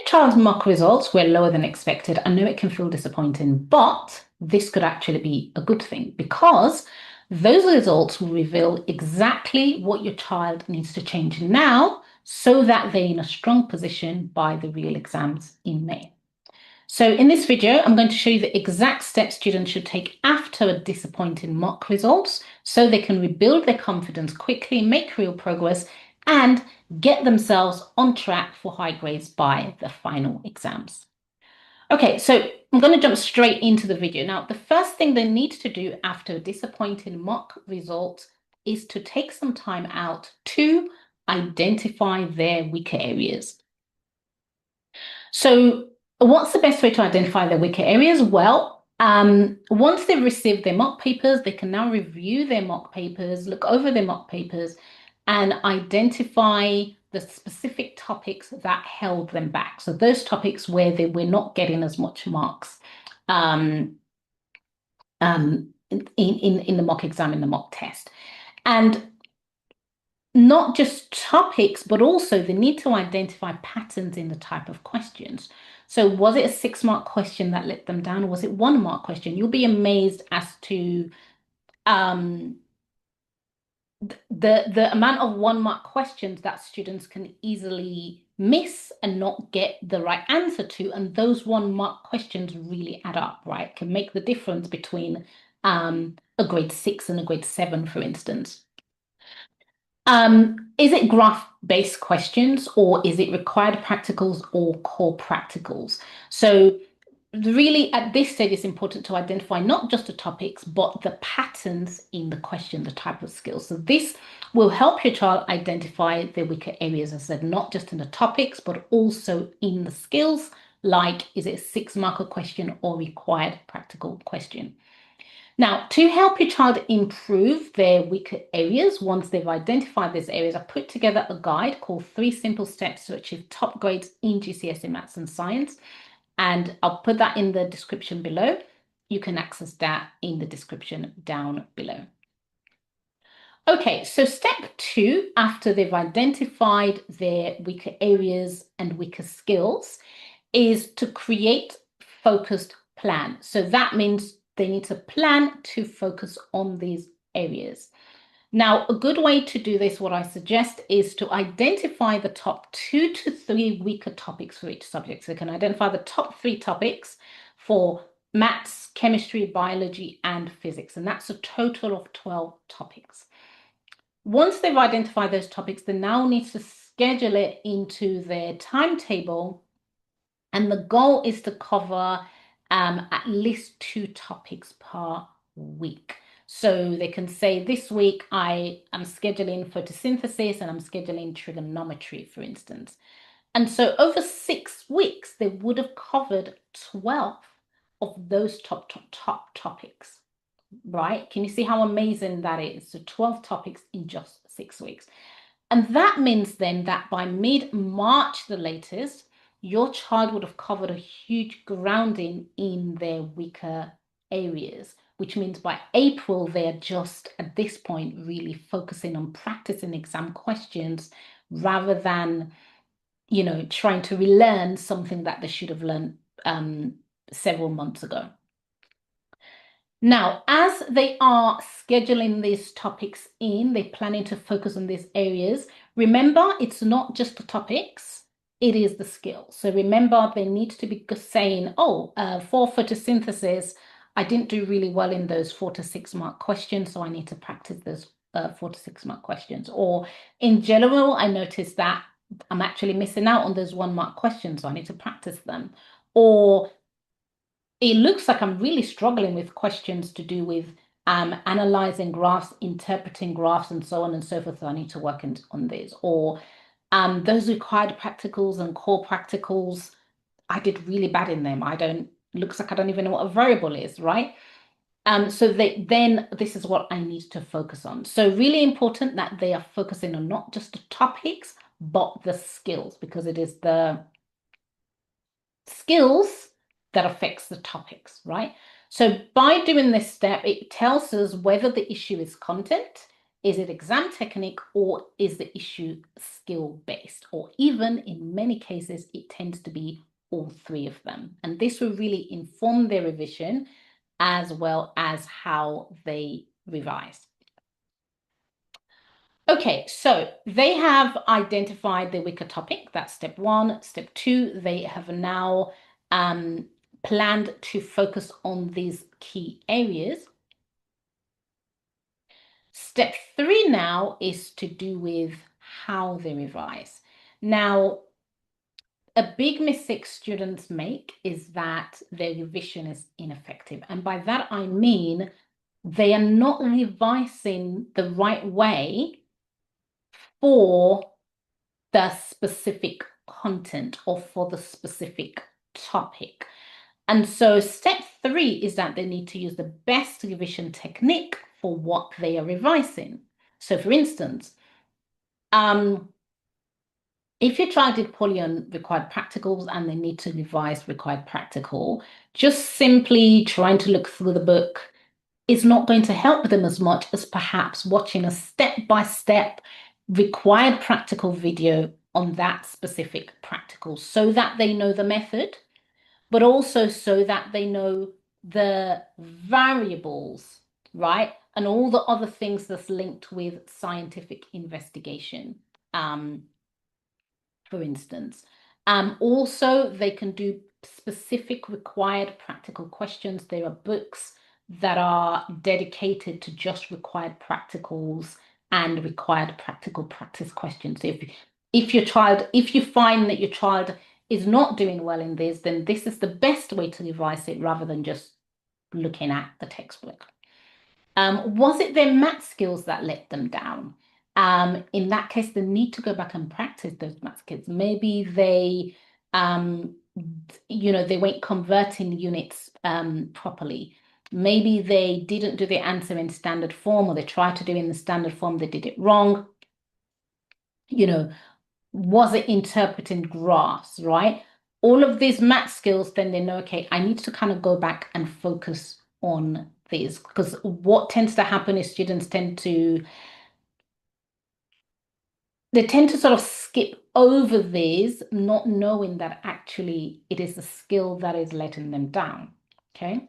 child's mock results were lower than expected, I know it can feel disappointing, but this could actually be a good thing because those results will reveal exactly what your child needs to change now so that they're in a strong position by the real exams in May. So in this video, I'm going to show you the exact steps students should take after a disappointing mock results so they can rebuild their confidence quickly, make real progress, and get themselves on track for high grades by the final exams. Okay, so I'm going to jump straight into the video. Now, the first thing they need to do after a disappointing mock result is to take some time out to identify their weaker areas. So what's the best way to identify their weaker areas? Well, once they've received their mock papers, they can now review their mock papers, look over their mock papers, and identify the specific topics that held them back. So those topics where they were not getting as much marks in the mock exam, in the mock test. And not just topics, but also they need to identify patterns in the type of questions. So was it a 6-mark question that let them down, or was it 1-mark question? You'll be amazed as to the amount of 1-mark questions that students can easily miss and not get the right answer to. And those 1-mark questions really add up, right? Can make the difference between a grade 6 and a grade 7, for instance. Is it graph-based questions, or is it required practicals or core practicals? So really at this stage, it's important to identify not just the topics, but the patterns in the question, the type of skills. So this will help your child identify their weaker areas, as I said, not just in the topics, but also in the skills, like is it a 6-marker question or required practical question? Now, to help your child improve their weaker areas, once they've identified these areas, I put together a guide called 3 Simple Steps to Achieve Top Grades in GCSE Maths and Science. And I'll put that in the description below. You can access that in the description down below. Okay, so step 2, after they've identified their weaker areas and weaker skills, is to create focused plan. So that means they need to plan to focus on these areas. Now, a good way to do this, what I suggest, is to identify the top 2 to 3 weaker topics for each subject. So they can identify the top 3 topics for maths, chemistry, biology, and physics. And that's a total of 12 topics. Once they've identified those topics, they now need to schedule it into their timetable. And the goal is to cover at least 2 topics per week. So they can say this week I am scheduling photosynthesis and I'm scheduling trigonometry, for instance. And so over 6 weeks, they would have covered 12 of those top topics, right? Can you see how amazing that is? So 12 topics in just 6 weeks. And that means then that by mid-March, the latest, your child would have covered a huge grounding in their weaker areas, which means by April, they're just at this point really focusing on practicing exam questions rather than, you know, trying to relearn something that they should have learned several months ago. Now, as they are scheduling these topics in, they're planning to focus on these areas. Remember, it's not just the topics, it is the skills. So remember, they need to be saying, oh, for photosynthesis, I didn't do really well in those 4 to 6-mark questions, so I need to practice those 4 to 6-mark questions. Or in general, I noticed that I'm actually missing out on those 1-mark questions, so I need to practice them. Or it looks like I'm really struggling with questions to do with analyzing graphs, interpreting graphs, and so on and so forth. So I need to work on this. Or those required practicals and core practicals, I did really bad in them. Looks like I don't even know what a variable is, right? So then this is what I need to focus on. So really important that they are focusing on not just the topics, but the skills, because it is the skills that affects the topics, right? So by doing this step, it tells us whether the issue is content, Is it exam technique, or is the issue skill-based? Or even in many cases, it tends to be all three of them. And this will really inform their revision as well as how they revise. Okay, so they have identified the weaker topic. That's step one. Step two, they have now planned to focus on these key areas. Step three now is to do with how they revise. Now, a big mistake students make is that their revision is ineffective. And by that, I mean they are not revising the right way for the specific content or for the specific topic. And so step three is that they need to use the best revision technique for what they are revising. So for instance, if your child did poorly on required practicals and they need to revise required practical, just simply trying to look through the book is not going to help them as much as perhaps watching a step-by-step required practical video on that specific practical so that they know the method, but also so that they know the variables, right? And all the other things that's linked with scientific investigation, for instance. Also, they can do specific required practical questions. There are books that are dedicated to just required practicals and required practical practice questions. So if you find that your child is not doing well in this, then this is the best way to revise it rather than just looking at the textbook. Was it their math skills that let them down? In that case, they need to go back and practice those math skills. Maybe they, they weren't converting units properly. Maybe they didn't do the answer in standard form, or they tried to do it in the standard form, they did it wrong. Was it interpreting graphs, right? All of these math skills, then they know, okay, I need to kind of go back and focus on these, because what tends to happen is students tend to sort of skip over these, not knowing that actually it is the skill that is letting them down, okay?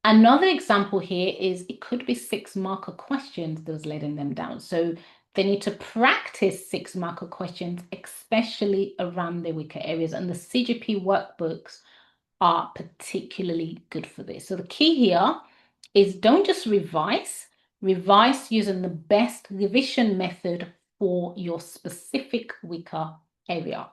Another example here is it could be 6-marker questions that was letting them down. So they need to practice 6-marker questions, especially around the weaker areas. And the CGP workbooks are particularly good for this. So the key here is don't just revise using the best revision method for your specific weaker area.